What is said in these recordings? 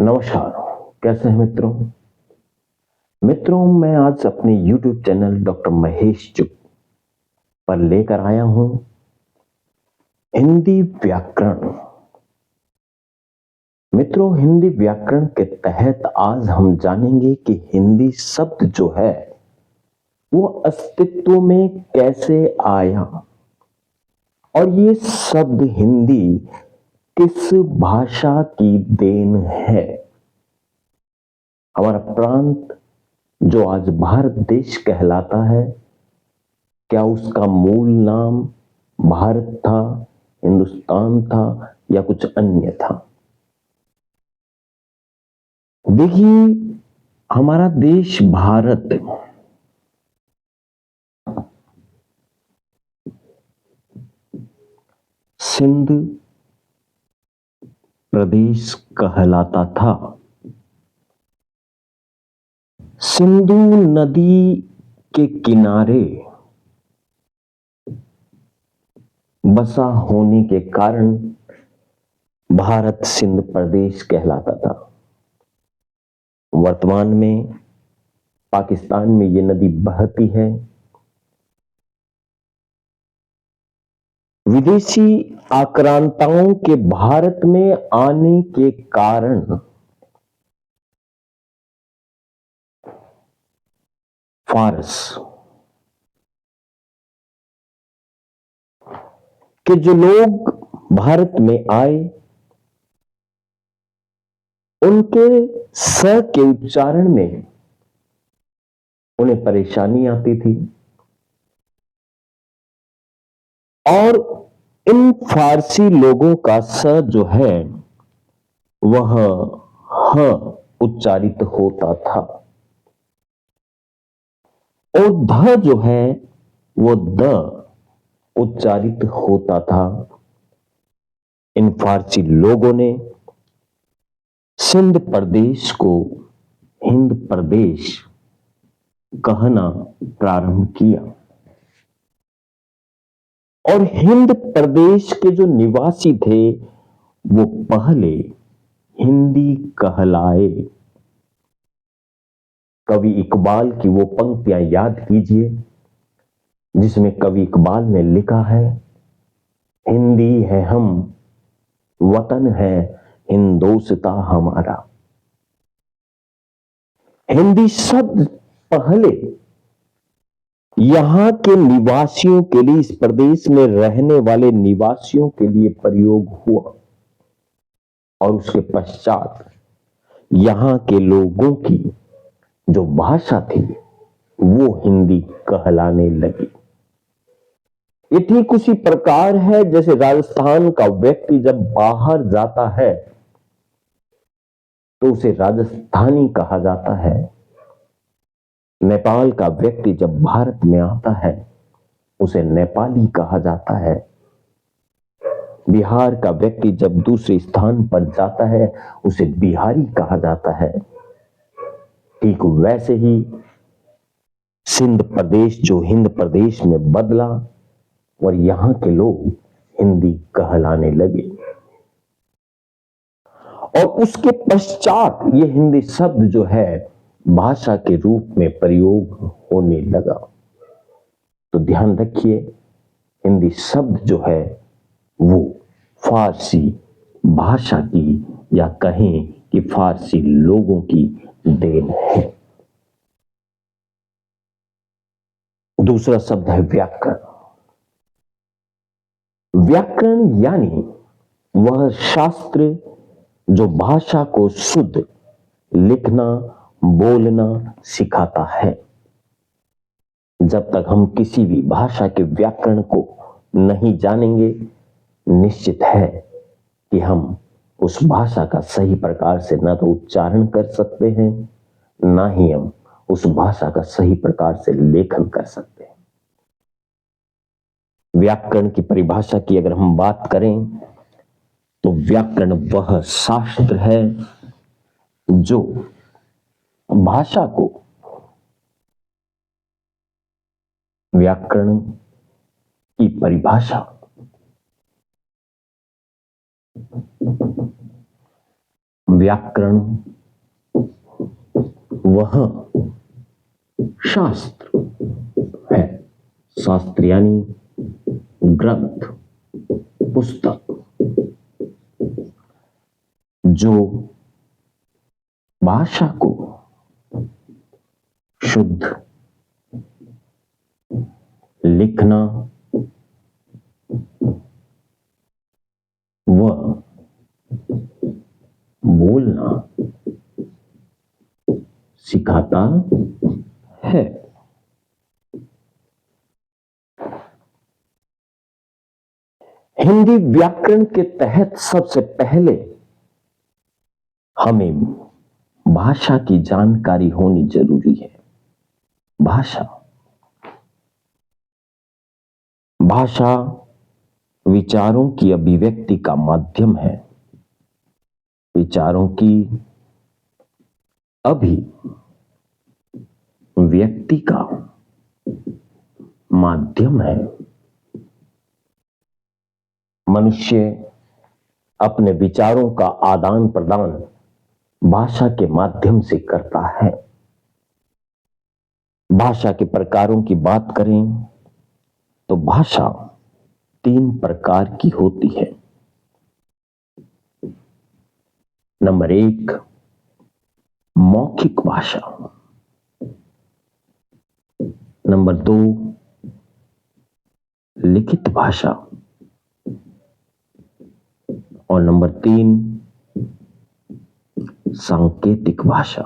नमस्कार। कैसे हैं मित्रों मैं आज अपने YouTube चैनल डॉक्टर महेश चुग पर लेकर आया हूं हिंदी व्याकरण। मित्रों, हिंदी व्याकरण के तहत आज हम जानेंगे कि हिंदी शब्द जो है वो अस्तित्व में कैसे आया और ये शब्द हिंदी किस भाषा की देन है। हमारा प्रांत जो आज भारत देश कहलाता है, क्या उसका मूल नाम भारत था, हिंदुस्तान था या कुछ अन्य था? देखिए, हमारा देश भारत सिंध प्रदेश कहलाता था। सिंधु नदी के किनारे बसा होने के कारण भारत सिंध प्रदेश कहलाता था। वर्तमान में पाकिस्तान में ये नदी बहती है। विदेशी आक्रांताओं के भारत में आने के कारण फारस के जो लोग भारत में आए, उनके स के उच्चारण में उन्हें परेशानी आती थी और इन फारसी लोगों का स जो है वह ह उच्चारित होता था और ध जो है वो द उच्चारित होता था। इन फारसी लोगों ने सिंध प्रदेश को हिंद प्रदेश कहना प्रारंभ किया और हिंद प्रदेश के जो निवासी थे वो पहले हिंदी कहलाए। कवि इकबाल की वो पंक्तियां याद कीजिए जिसमें कवि इकबाल ने लिखा है, हिंदी है हम, वतन है हिंदोस्तां हमारा। हिंदी शब्द पहले यहां के निवासियों के लिए, इस प्रदेश में रहने वाले निवासियों के लिए प्रयोग हुआ और उसके पश्चात यहां के लोगों की जो भाषा थी वो हिंदी कहलाने लगी। ये ठीक उसी प्रकार है जैसे राजस्थान का व्यक्ति जब बाहर जाता है तो उसे राजस्थानी कहा जाता है। नेपाल का व्यक्ति जब भारत में आता है उसे नेपाली कहा जाता है। बिहार का व्यक्ति जब दूसरे स्थान पर जाता है उसे बिहारी कहा जाता है। ठीक वैसे ही सिंध प्रदेश जो हिंद प्रदेश में बदला और यहां के लोग हिंदी कहलाने लगे और उसके पश्चात ये हिंदी शब्द जो है भाषा के रूप में प्रयोग होने लगा। तो ध्यान रखिए, हिंदी शब्द जो है वो फारसी भाषा की या कहें कि फारसी लोगों की देन है। दूसरा शब्द है व्याकरण। व्याकरण यानी वह शास्त्र जो भाषा को शुद्ध लिखना बोलना सिखाता है। जब तक हम किसी भी भाषा के व्याकरण को नहीं जानेंगे, निश्चित है कि हम उस भाषा का सही प्रकार से ना तो उच्चारण कर सकते हैं, ना ही हम उस भाषा का सही प्रकार से लेखन कर सकते हैं। व्याकरण की परिभाषा की अगर हम बात करें तो व्याकरण वह शास्त्र है जो भाषा को व्याकरण की परिभाषा व्याकरण वह शास्त्र है, शास्त्र यानी ग्रंथ, पुस्तक, जो भाषा को शुद्ध लिखना व बोलना सिखाता है। हिंदी व्याकरण के तहत सबसे पहले हमें भाषा की जानकारी होनी जरूरी है। भाषा विचारों की अभिव्यक्ति का माध्यम है, विचारों की अभिव्यक्ति का माध्यम है। मनुष्य अपने विचारों का आदान प्रदान भाषा के माध्यम से करता है। भाषा के प्रकारों की बात करें तो भाषा 3 प्रकार की होती है। नंबर 1 मौखिक भाषा, नंबर 2 लिखित भाषा और नंबर 3 सांकेतिक भाषा।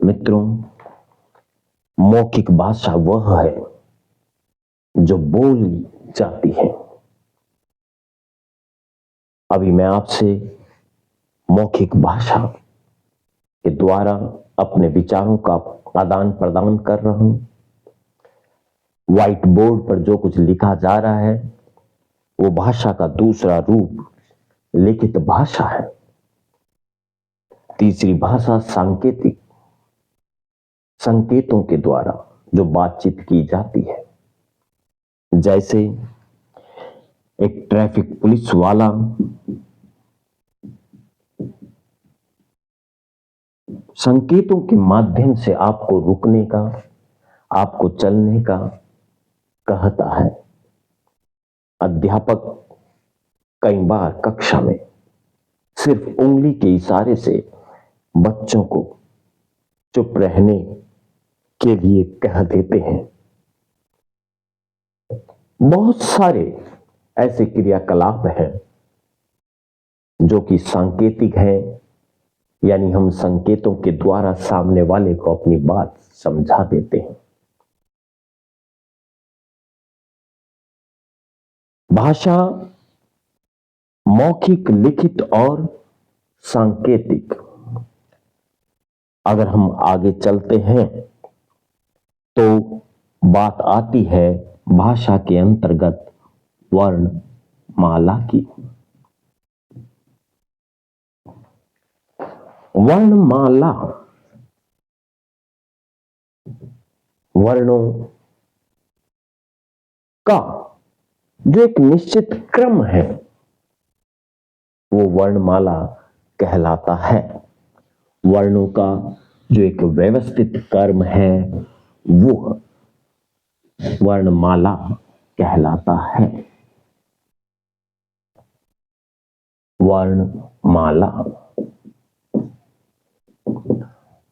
मित्रों, मौखिक भाषा वह है जो बोली जाती है। अभी मैं आपसे मौखिक भाषा के द्वारा अपने विचारों का आदान प्रदान कर रहा हूं। व्हाइट बोर्ड पर जो कुछ लिखा जा रहा है वो भाषा का दूसरा रूप लिखित भाषा है। तीसरी भाषा सांकेतिक, संकेतों के द्वारा जो बातचीत की जाती है। जैसे एक ट्रैफिक पुलिस वाला संकेतों के माध्यम से आपको रुकने का, आपको चलने का कहता है। अध्यापक कई बार कक्षा में सिर्फ उंगली के इशारे से बच्चों को चुप रहने के लिए कह देते हैं। बहुत सारे ऐसे क्रियाकलाप हैं जो कि सांकेतिक हैं, यानी हम संकेतों के द्वारा सामने वाले को अपनी बात समझा देते हैं। भाषा मौखिक, लिखित और सांकेतिक। अगर हम आगे चलते हैं तो बात आती है भाषा के अंतर्गत वर्णमाला की। वर्णमाला वर्णों का जो एक निश्चित क्रम है वो वर्णमाला कहलाता है। वर्णों का जो एक व्यवस्थित क्रम है वो वर्णमाला कहलाता है। वर्णमाला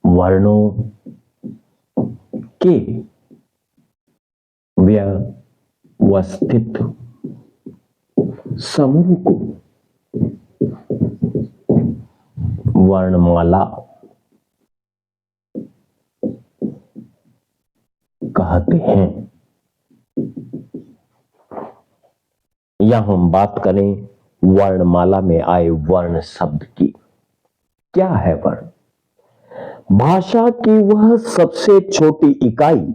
वर्णों के व्यवस्थित समूह को वर्णमाला कहते हैं। यहां हम बात करें वर्णमाला में आए वर्ण शब्द की। क्या है वर्ण? भाषा की वह सबसे छोटी इकाई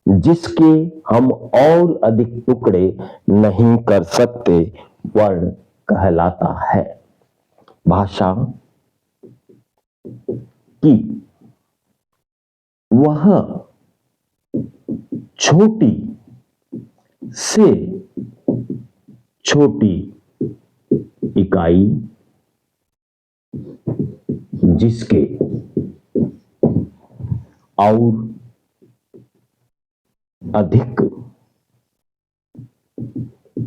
जिसके हम और अधिक टुकड़े नहीं कर सकते, वर्ण कहलाता है। भाषा की वह छोटी से छोटी इकाई जिसके और अधिक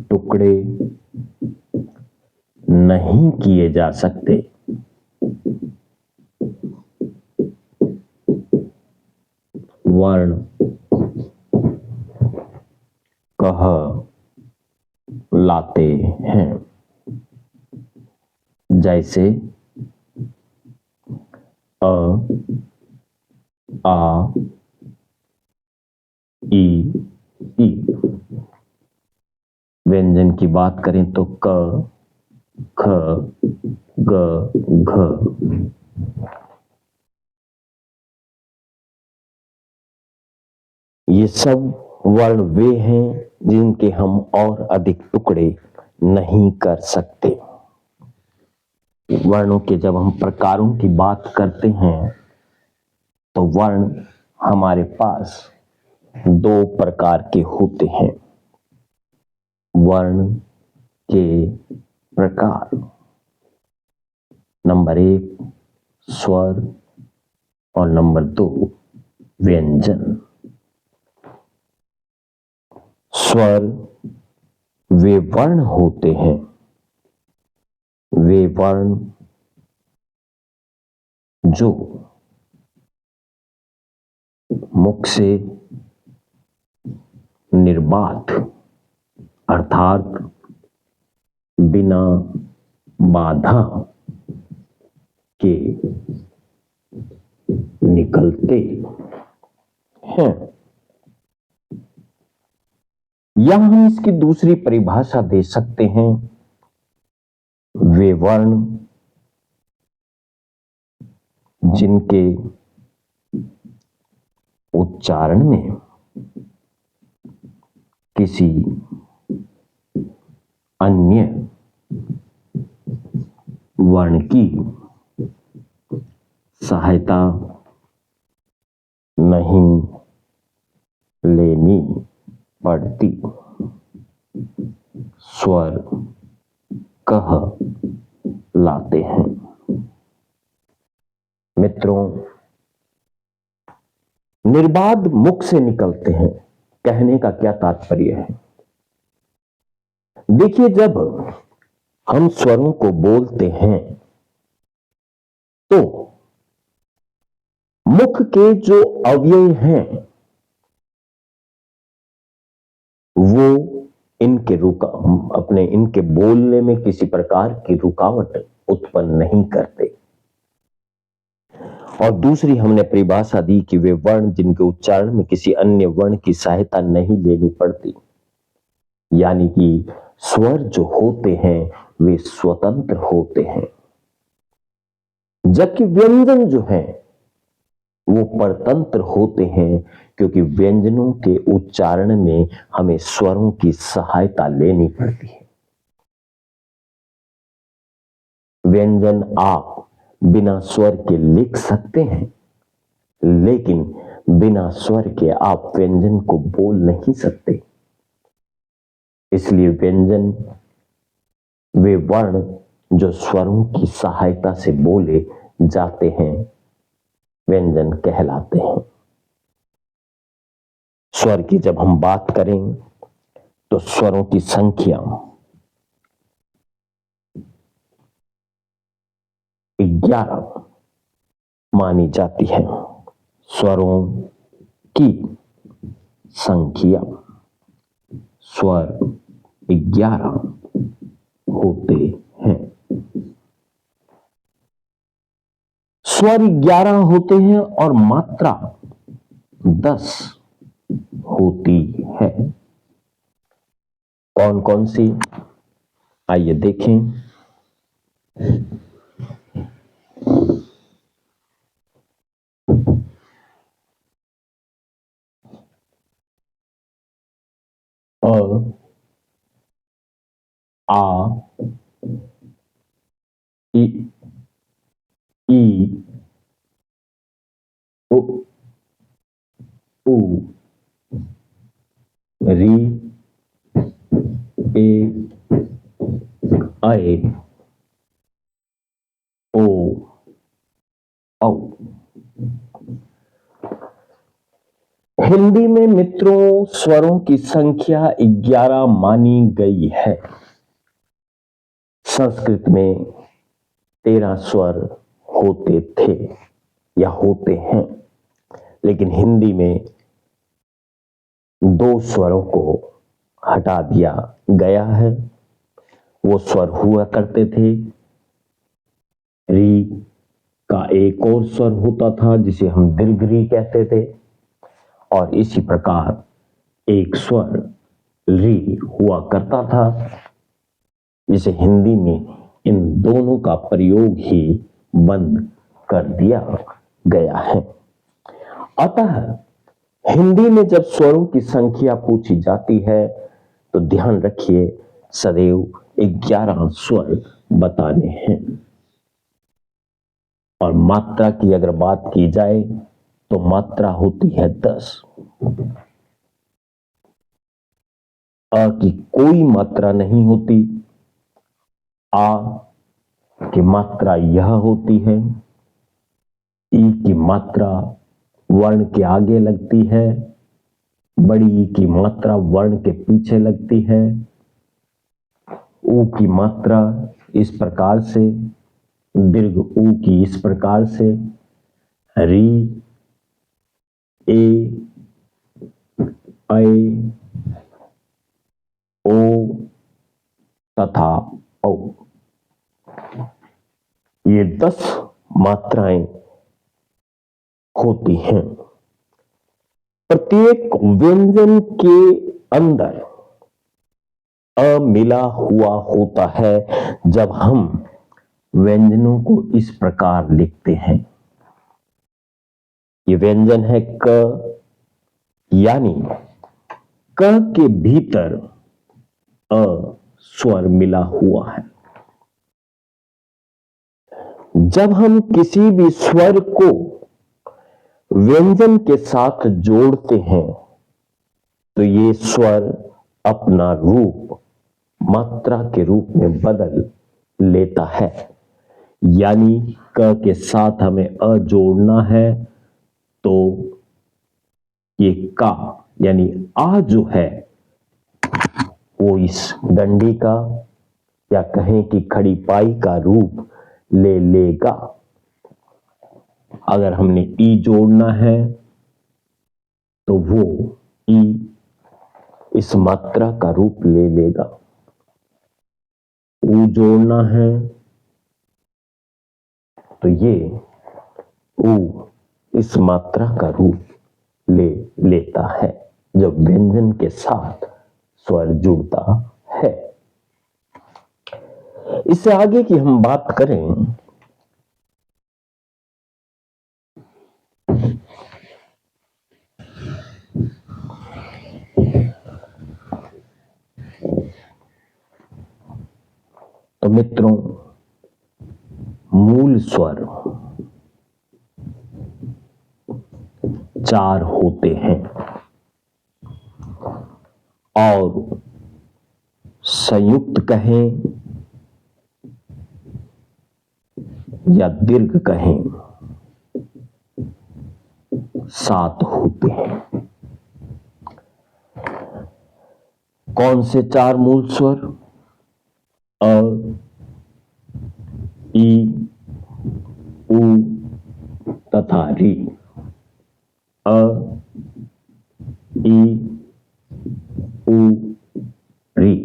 टुकड़े नहीं किए जा सकते, वर्ण कहलाते हैं। जैसे अ, आ, ई, ई। व्यंजन की बात करें तो क, ख, ग, घ। ये सब वर्ण वे हैं जिनके हम और अधिक टुकड़े नहीं कर सकते। वर्णों के जब हम प्रकारों की बात करते हैं तो वर्ण हमारे पास दो प्रकार के होते हैं। वर्ण के प्रकार, नंबर 1 स्वर और नंबर 2 व्यंजन। स्वर वे वर्ण होते हैं, वे वर्ण जो मुख से निर्बाध अर्थात बिना बाधा के निकलते हैं। या हम इसकी दूसरी परिभाषा दे सकते हैं, वे वर्ण जिनके उच्चारण में किसी अन्य वर्ण की सहायता नहीं लेनी पड़ती, स्वर कहलाते हैं। मित्रों, निर्बाध मुख से निकलते हैं, कहने का क्या तात्पर्य है? देखिए, जब हम स्वरों को बोलते हैं तो मुख के जो अवयव हैं वो इनके बोलने में किसी प्रकार की रुकावट उत्पन्न नहीं करते। और दूसरी हमने परिभाषा दी कि वे वर्ण जिनके उच्चारण में किसी अन्य वर्ण की सहायता नहीं लेनी पड़ती, यानी कि स्वर जो होते हैं वे स्वतंत्र होते हैं, जबकि व्यंजन जो है वो परतंत्र होते हैं, क्योंकि व्यंजनों के उच्चारण में हमें स्वरों की सहायता लेनी पड़ती है। व्यंजन आप बिना स्वर के लिख सकते हैं, लेकिन बिना स्वर के आप व्यंजन को बोल नहीं सकते। इसलिए व्यंजन वे वर्ण जो स्वरों की सहायता से बोले जाते हैं व्यंजन कहलाते हैं। स्वर की जब हम बात करें तो स्वरों की संख्या 11 मानी जाती है। स्वरों की संख्या, स्वर 11 होते हैं। स्वर 11 होते हैं और मात्रा 10 होती है। कौन कौन सी? आइए देखें। अ, आ, इ, ई, उ, ऊ, री, ए, ऐ, हिंदी में मित्रों स्वरों की संख्या 11 मानी गई है। संस्कृत में 13 स्वर होते थे या होते हैं, लेकिन हिंदी में 2 स्वरों को हटा दिया गया है। वो स्वर हुआ करते थे, री का एक और स्वर होता था जिसे हम दीर्घ री कहते थे, और इसी प्रकार एक स्वर री हुआ करता था, जिसे हिंदी में इन दोनों का प्रयोग ही बंद कर दिया गया है। अतः हिंदी में जब स्वरों की संख्या पूछी जाती है तो ध्यान रखिए सदैव 11 स्वर बताने हैं। और मात्रा की अगर बात की जाए तो मात्रा होती है 10। अ की कोई मात्रा नहीं होती, आ की मात्रा यह होती है, ई की मात्रा वर्ण के आगे लगती है, बड़ी ई की मात्रा वर्ण के पीछे लगती है, ऊ की मात्रा इस प्रकार से, दीर्घ ऊ की इस प्रकार से, री, ए, ऐ, ओ तथा औ। ये 10 मात्राएं होती हैं। प्रत्येक व्यंजन के अंदर अ मिला हुआ होता है जब हम व्यंजनों को इस प्रकार लिखते हैं। ये व्यंजन है क, यानी क के भीतर अ स्वर मिला हुआ है। जब हम किसी भी स्वर को व्यंजन के साथ जोड़ते हैं तो ये स्वर अपना रूप मात्रा के रूप में बदल लेता है। यानी क के साथ हमें अ जोड़ना है तो ये का यानी आ जो है वो इस डंडी का या कहें कि खड़ी पाई का रूप ले लेगा। अगर हमने ई जोड़ना है तो वो ई इस मात्रा का रूप ले लेगा। ऊ जोड़ना है तो ये ऊ इस मात्रा का रूप ले लेता है जब व्यंजन के साथ स्वर जुड़ता है। इससे आगे की हम बात करें तो मित्रों मूल स्वर 4 होते हैं और संयुक्त कहें या दीर्घ कहें 7 होते हैं। कौन से 4 मूल स्वर? अ, ई, ऊ तथा री। अ, ई, ऊ, री,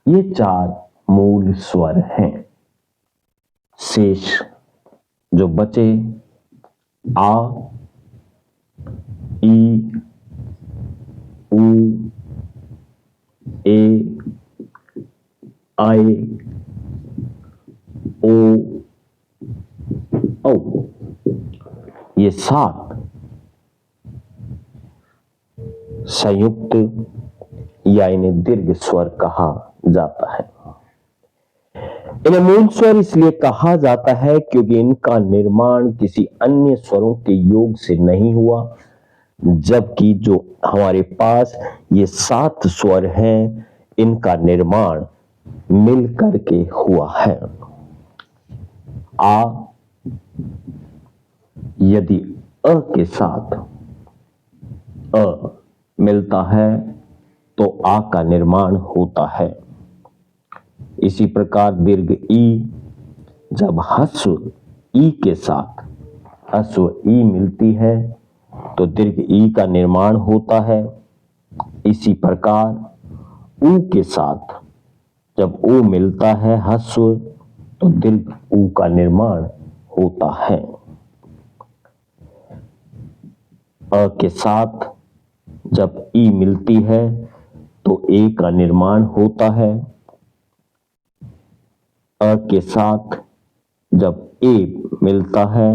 ये 4 मूल स्वर हैं। शेष जो बचे आ, ई, ऊ, ए, आई, ओ, औ, ये 7 संयुक्त या इन्हें दीर्घ स्वर कहा जाता है। इन्हें मूल स्वर इसलिए कहा जाता है क्योंकि इनका निर्माण किसी अन्य स्वरों के योग से नहीं हुआ, जबकि जो हमारे पास ये 7 स्वर हैं इनका निर्माण मिल करके हुआ है। आ यदि अ के साथ अ मिलता है तो आ का निर्माण होता है। इसी प्रकार दीर्घ ई जब ह्रस्व ई के साथ ह्रस्व ई मिलती है तो दीर्घ ई का निर्माण होता है। इसी प्रकार ऊ के साथ जब ऊ मिलता है ह्रस्व तो दीर्घ ऊ का निर्माण होता है। अ के साथ जब ई मिलती है तो ए का निर्माण होता है। अ के साथ जब ए मिलता है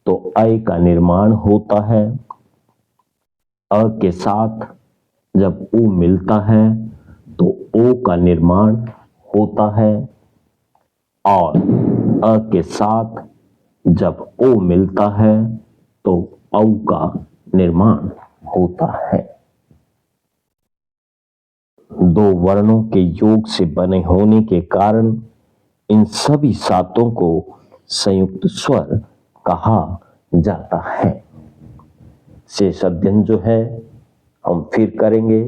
तो ऐ का निर्माण होता है। अ के साथ जब ऊ मिलता है तो ओ का निर्माण होता है और अ के साथ जब ओ मिलता है तो औ का निर्माण होता है। दो वर्णों के योग से बने होने के कारण इन सभी सातों को संयुक्त स्वर कहा जाता है। शेष अध्ययन जो है हम फिर करेंगे,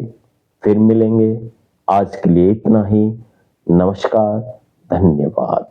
फिर मिलेंगे। आज के लिए इतना ही। नमस्कार, धन्यवाद।